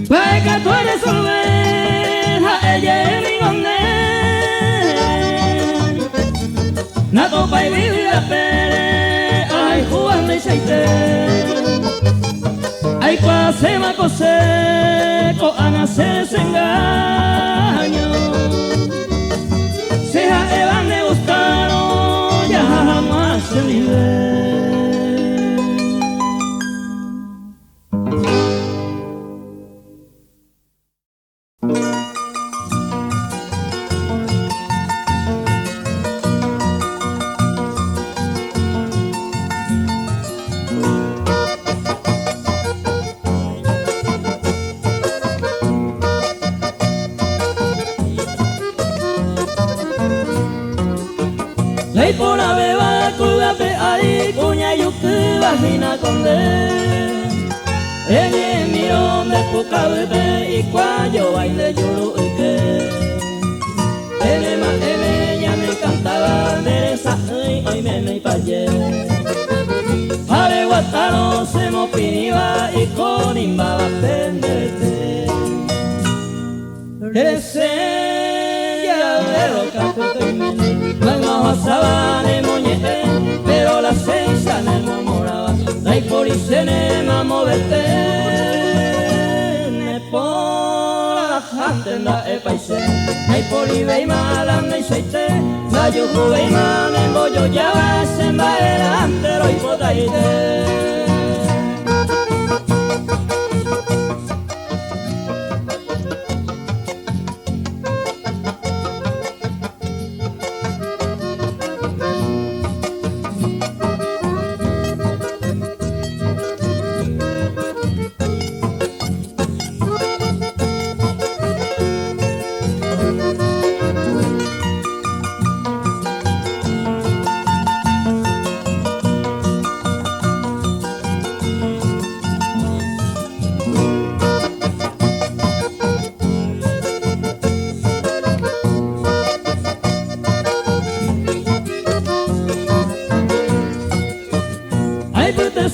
Baika tu eres solveja, ella es mi gonde. Nato pai vivia pere, ay Juan de Chaite. Ay cuase ma cose, ko anase se engaño. Seja evan de gustaron, ya jamás se libre. Lei por a beba kuga pe ari kunya yuku vagina conde. Ene miron de puka bebe y cuayo baile yuru uke. Ene ma ene ya me cantaba deresa ay me me paye. Pare guatano se mo piniba y con imbaba pendete. Ese ya vero capete. Vengo a sabane moñete, pero la seisa ne enamoraba. Dai por y se ne mamovete, ne por la gente da e paise. Dai por y vei malan nei seite, la yuju vei malan bollo ya va se maera antero y potaite.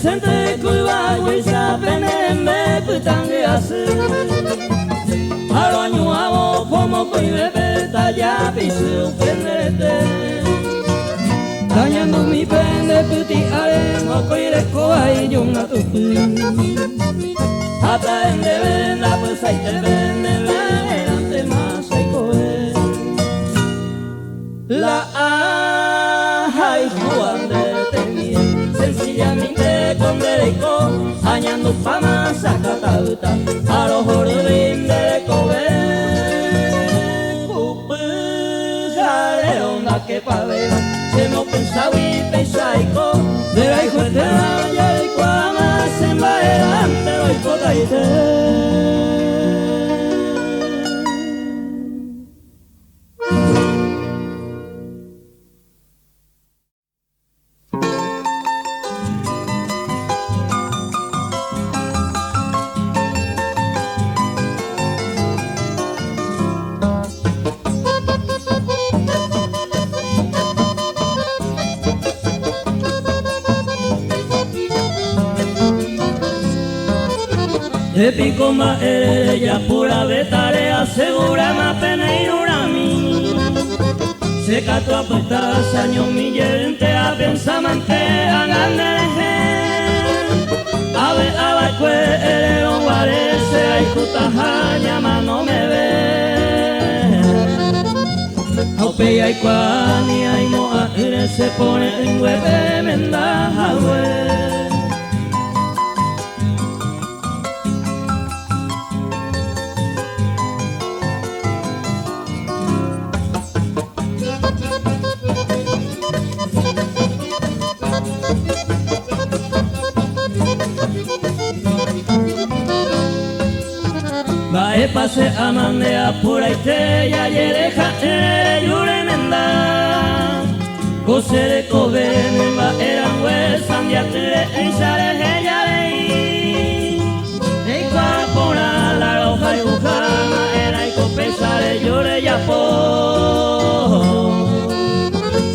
Sente kuiva guisa penembe putange asu. Aro añuavo como kuive talla pisu penete. Dañando mi pende puti aremo kuire koai yunga tupu. Hata ende venda pues ahí te vende verante más hay coe. La ay Juan de tenía sencillamente con derecho añando fama sacatauta a los jordín de cobe cupu jaleo na que pavera se mo pensaba y pensaico de la hijo de raya y cuama se va adelante y cotaite. De pico ma ella pura de tarea segura ma peneirura mi. Se cató a puestas años millente a pensamente a gandereje. Ave abacue el onguarese ay jutajaña ma no me ve. Aupe y cuani ay moa se pone en hueve mendaja hue. Bae pase amande apura y te ya yereja yure menda. Kosere kobe memba eran huesan ya tere eisare heya lei. Eikwa pora la roja y ujama era y copesare yure ya po.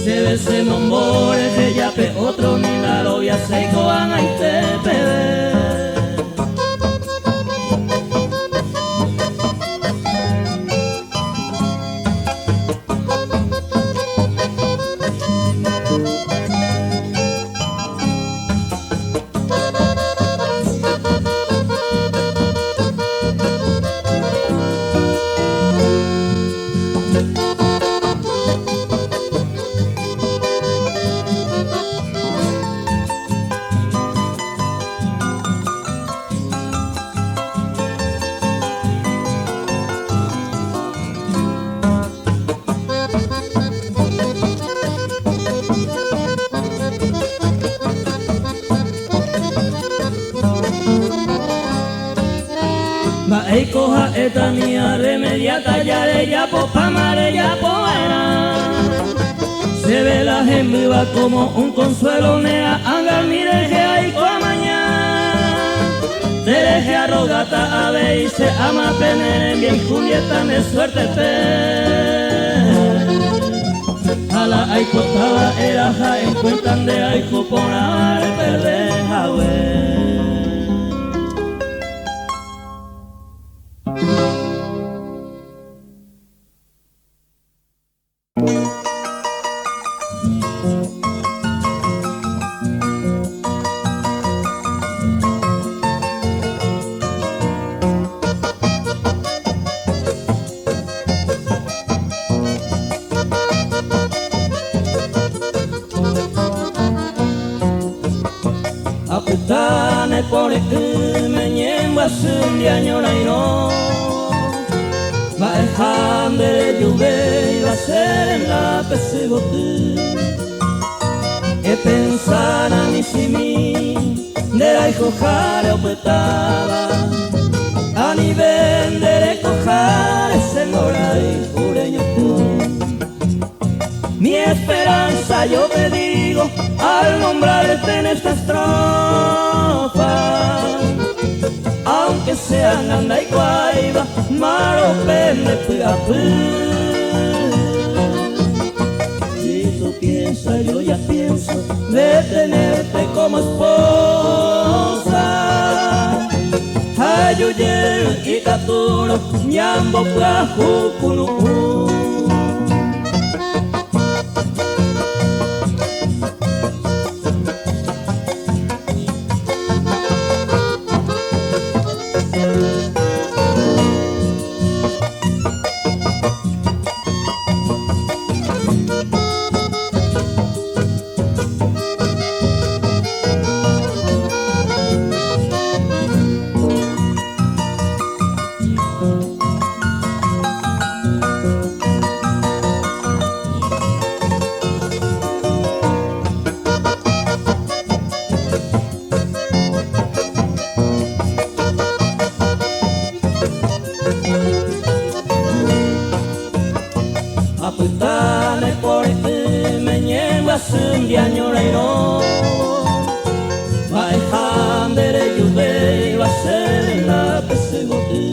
Se ve se nombore heya pe otro ni la loya seiko an ay te pede. remediata mía, remediata ya de ya po pamare ya po era. Se ve la gemba como un consuelo nea, anga mire que hay con mañana. Te deje arrogata a ver y se ama penere bien Julieta me suerte te. Ala ay costaba era ja encuentran de ay cupona de perdeja we. Aputane pone me ñemba sun de añora y no va el hambre de lluvia y va a ser en la pesebote e pensar a mi simi de la hijo jare opetaba a nivel de cojare se mora y jureño tú. Mi esperanza yo te digo al nombrarte en esta estrofa, aunque sean anda y guayba, maro pende piapú. Si tú piensas yo ya pienso de tenerte como esposa. Ayuye y caturo, ñambo plajucunu. Aputane por me ñemba sun de añora y no va a dejar de lluvia y va a ser en la pesebote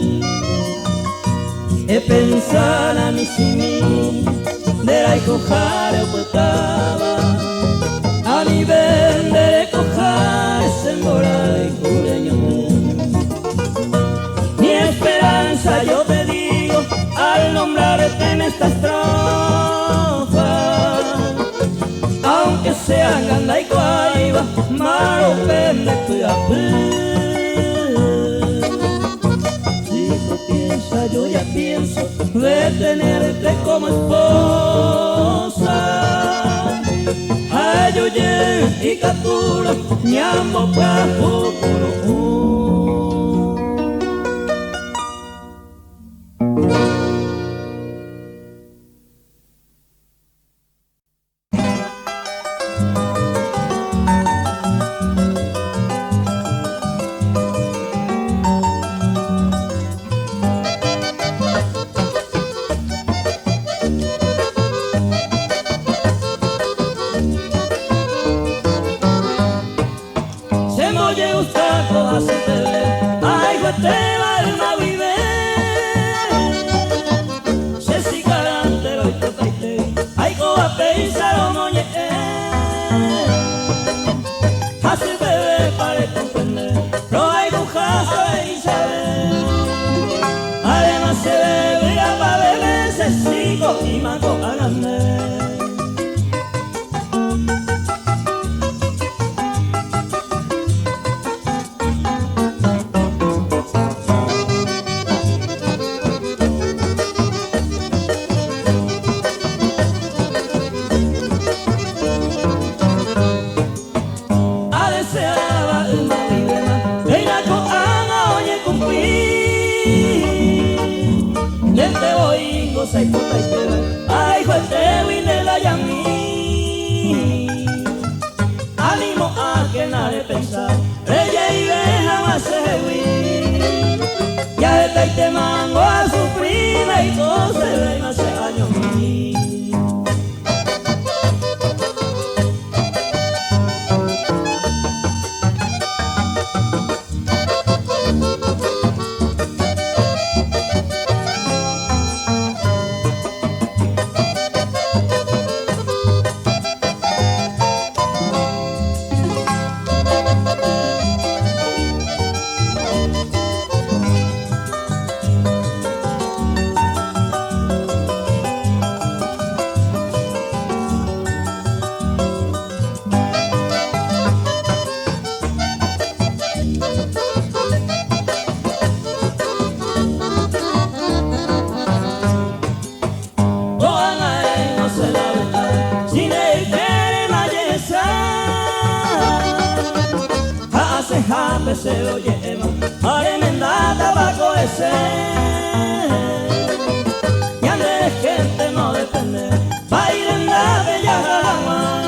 e pensar a mi simi de la hijo jare opetaba a nivel de cojar se mora y jureño. Mi esperanza yo te digo al nombrarte en esta estrofa, aunque sea ganda y guayba, maro pende piapú. Si tú piensas yo ya pienso de tenerte como esposa. Ayuye y caturo, ñambo plajucunu. Y mago agame. y todo se ve hace años mí. Se lo lleva a remendar tabaco ese y ande gente no depende va a ir en la bella rama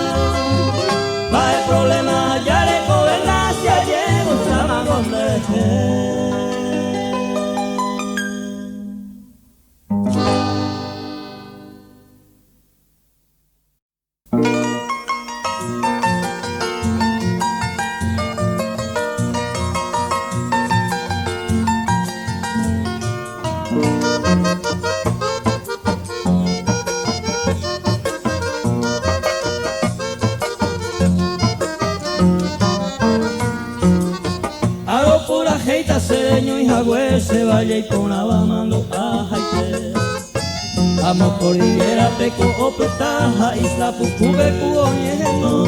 va el problema ya le coge gracia llevo un chamagón de sereño y jagüe se vaya y con la bamando a jaite amo cordillera peco o petaja isla pucube cuoñejeno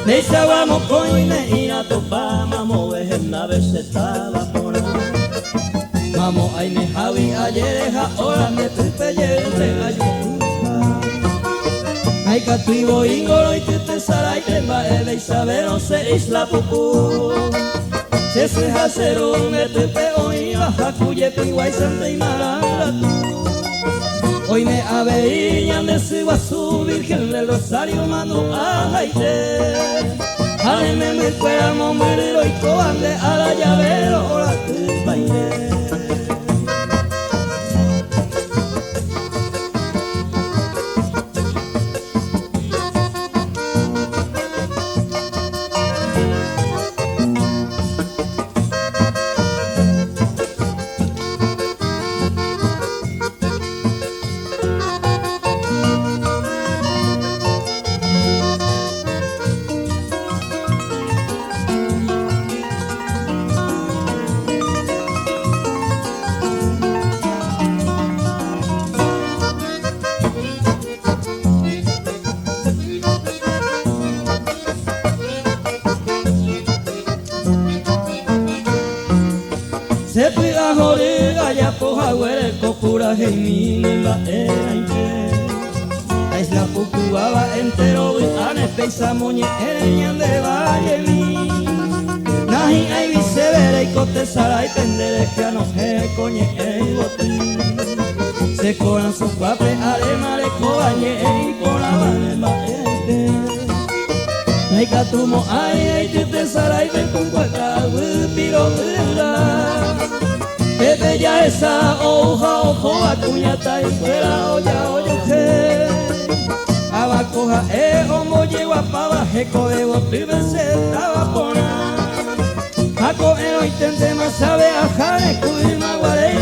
me vamos con y me ira topa mamo vejen la vez estaba por mamo ay me javi ayer ahora me tripelle entre ayuda ay catuivo ingolo y te saray te va el isabel se isla pucu ese jacero me te peo y baja cuye pingüay santa y maranga hoy me aveíñan de su guazú virgen del rosario mando a jaite aleme me fuera mombrero y coande a la llavero ahora te baile. Se pida joriga ya poja huele cocura gemini va era inte es la pucubaba entero vitane peisa moñe ereñan de valle mi nahi ay visevere y cote sara y pendere que anoje coñe y botín se coran sus papes alemare cobañe y por la vane va este ay catumo ay te sara y ven con cueca piro Pepe ya esa hoja, ojo, acuñata y fuera olla, oye, abacoja, homo, lleva pa' bajeco de botribe se estaba pona. Jaco, y tente más sabe a jane, cuir, maguare,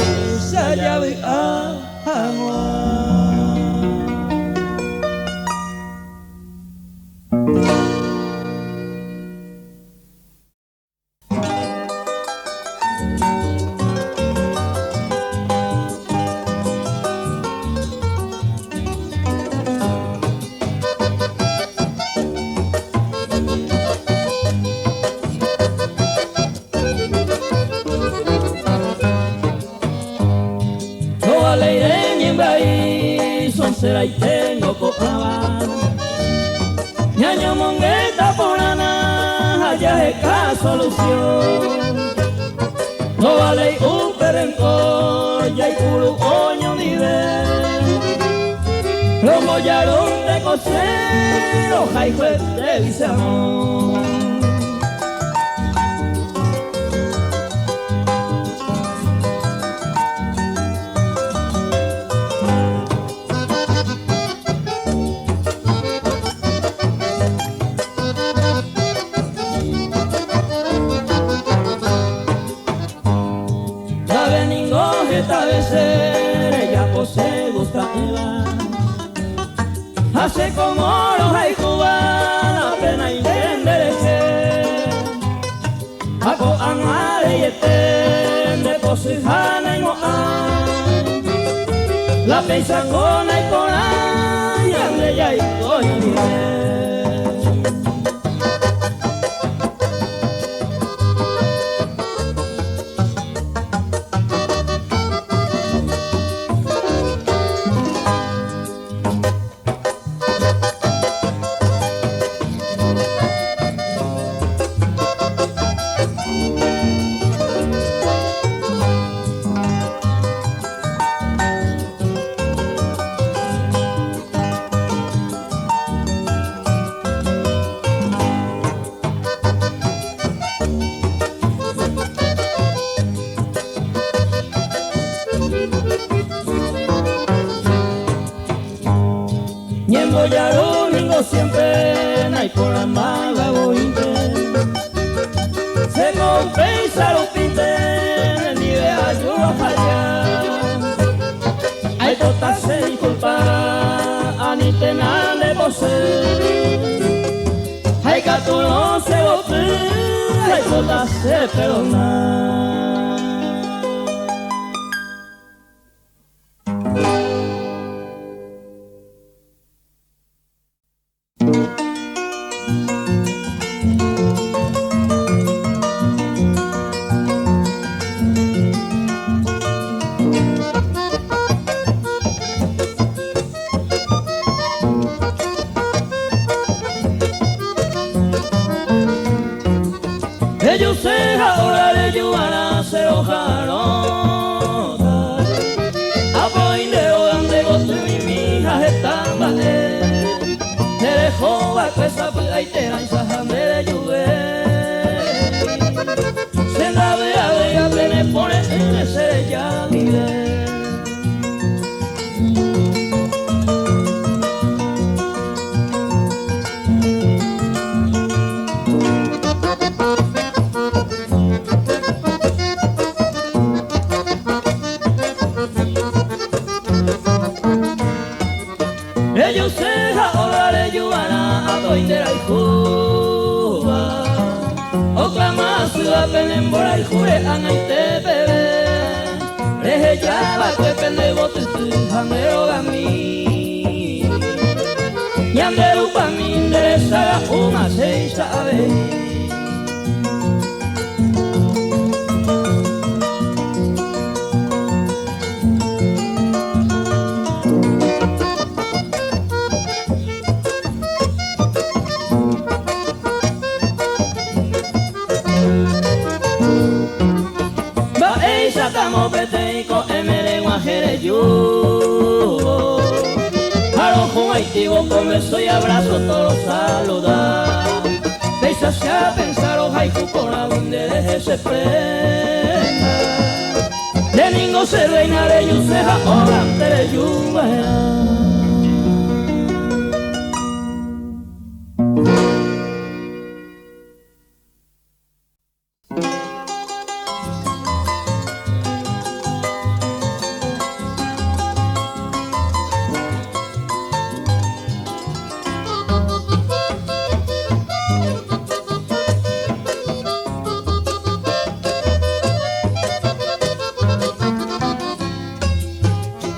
sa llave a agua. Será y tengo copaba ñaño mongueta porana allá es la solución no vale un perencor ya y puro coño nivel lo mollaron de coser hoja y juez de visamos. coge esta vez, ella posee gusta eva. Hace como los haiku la pena y enderece. Ako ang areyete de posijana y moan. La pensa con el coral y ande ya y coño. Ya domingo siempre no hay por la manga bointe. Se compensa los pintes ni de ayuda fallar. Hay totas se disculpa a ni tenan de poseer. Hay que tú no se bote, hay totas se perdonar. Ellos se ahora le llevan a hacer hojarota. Apoindero donde gote mi mija están bajé. Te dejó bajo esa plaitera y sajame de lluvia. Se la vea de a plene pone en ese ya vive. Ellos se ahora le llevan a Toindera y Cuba. Oklama ciudad penembora y jure ana y te bebé. Reje ya va que pende bote tu jamero gami. Y anderu pa mi endereza una se sabe. Estamos peteico en el guajere yugo. Arojo haitivo comezo y abrazo todos saludar. Deixa-se a pensar o haiku con la donde deje se prenda. De ningo se reina de yuseja orante de yuga.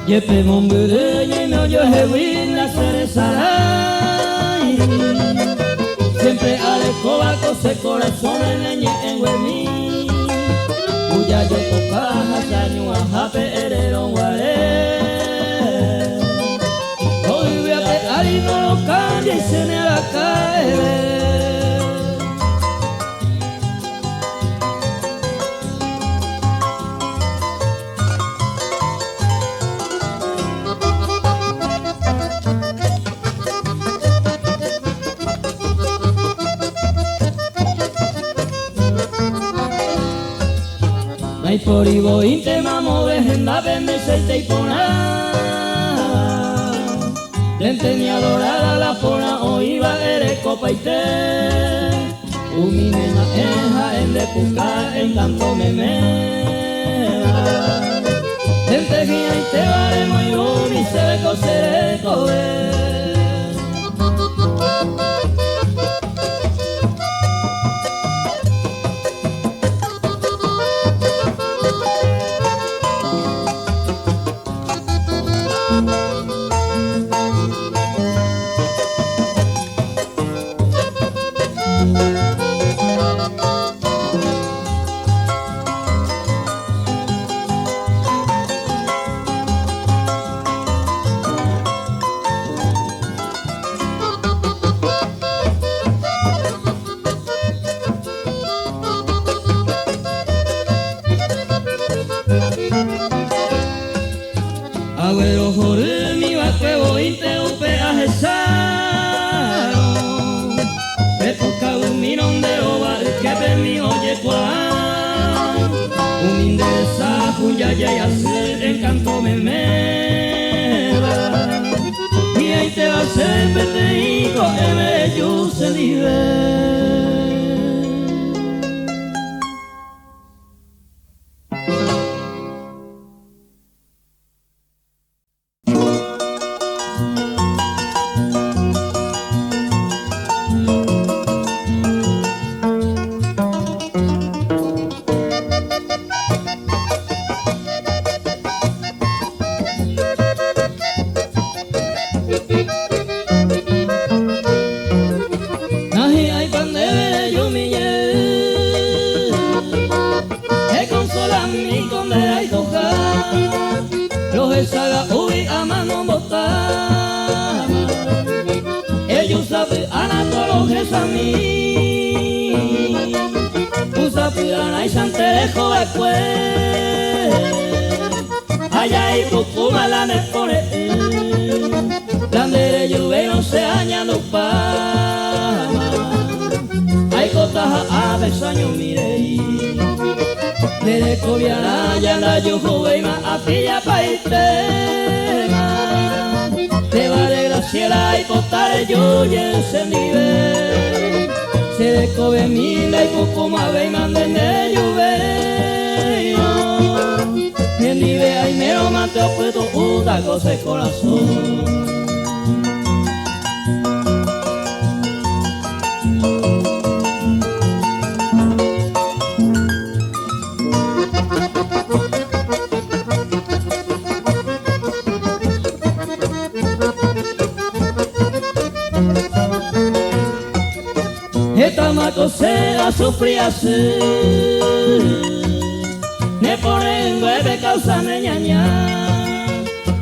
Yepe bombere lleno yo hewi la cerezaray. Siempre alecoba cose corazón en leñe en huemi. Uya yo toca hasaño a jape herero guare. Hoy voy a pegar y no lo cambie y se me haga caer. Ay por ibo inte mamo vejenda vende se te ipona. Tentenia dorada la pona o iba ere copa ite. Umimena eja en de puca en canto memea. Lentejiya y te varemos y uni seco sereco Agüero jore mi vaqueo y te upe a jesaro me toca un mirón de ova que pe mi oye cuán un indesa cuya ya hace encanto me meva y ahí te va a ser peteico el yo se libre. Saga uy a mano botada ellos saben anatología a mí usa pirana y santerejo después allá y pucuma la me pone grande lluve no se añado pa hay cotaja a besaño mirei de cobiana ya la yo joven a pilla pa' te vale graciela y postare yo y encendide se de cobe mila y poco más ve y manden de lluvia bien vive ahí mero mate o puedo una cosa de corazón. Esta maco sea sufriase me ponen nueve causa me ñaña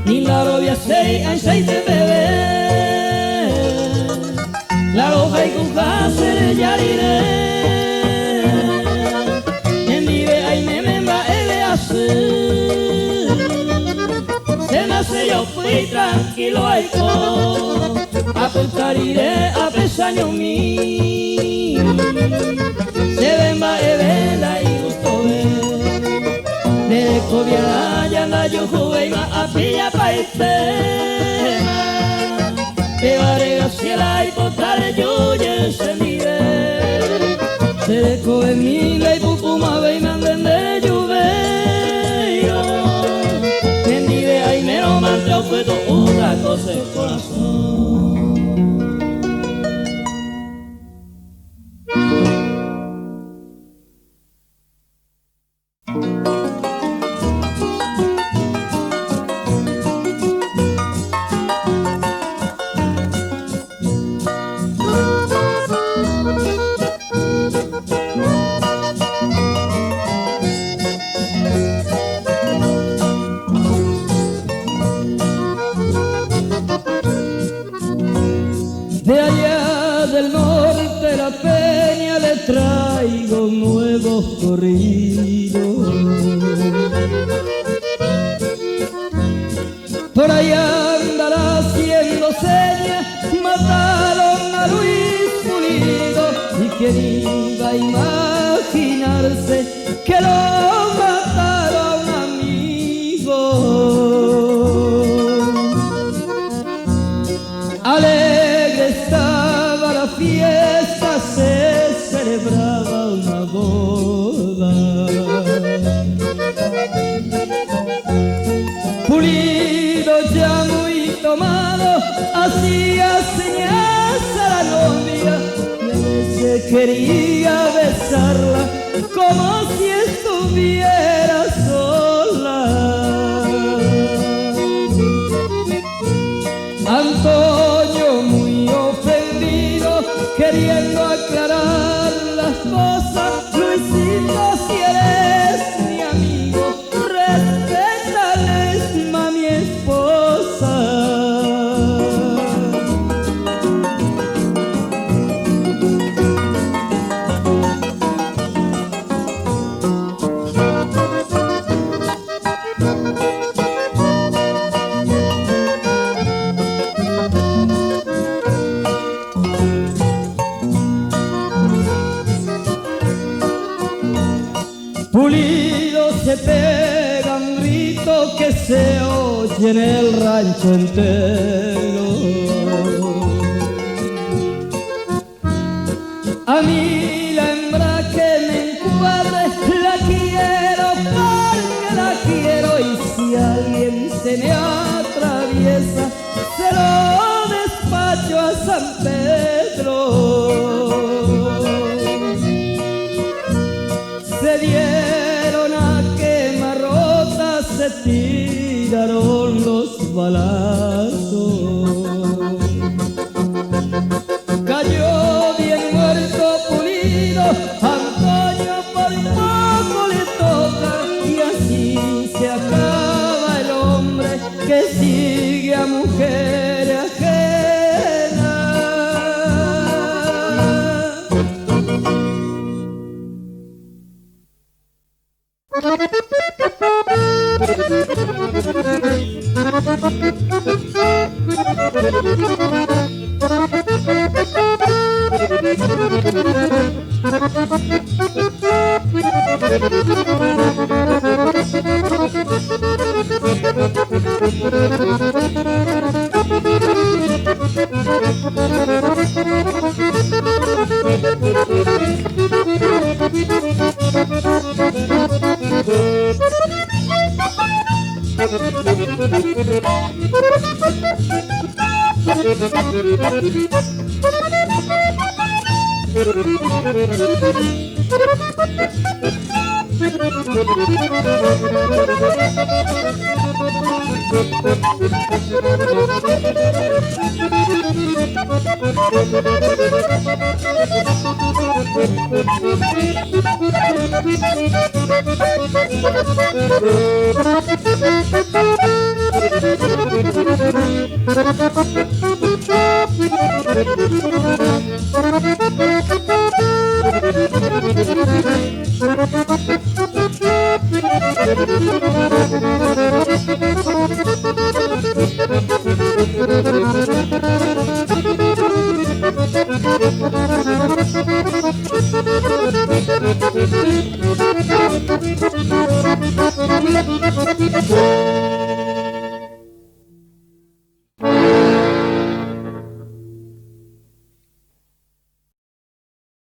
ni la robia sei aceite bebé la roja y cuja se yariré en vive ahí me va ele hace se nace yo fui tranquilo ahí a pensar iré a pesaño mí se ven va vela y gusto ver de cobiana ya anda yo joven a pilla pa' te vale graciela y postare yo y encendide se de coben mila y pucuma ve y manden de lluvia en vive ahí mero manteo fue otra cosa el corazón. De allá del norte la peña le traigo nuevos corridos. Por allá andará haciendo señas, mataron a Luis Pulido. Y quién iba a imaginarse que lo mataron amigo. Alegre estaba la fiesta, se celebraba una boda. Pulido ya muy tomado, hacía señas a la novia y a veces quería besarla como si estuviera sola. Antonio muy ofendido, queriendo aclarar las cosas: Luisito, si eres mi amigo, respétales a mi esposa. Pulido se pega un grito que se oye en el rancho entero. A mí la hembra que me encuadre la quiero porque la quiero, y si alguien se me atraviesa se lo despacho a San Pedro. Se dieron a quemarropa, se tiraron los balazos. Cayó bien muerto Pulido, Antonio por poco le toca, y así se acaba el hombre que sigue a mujer ajena.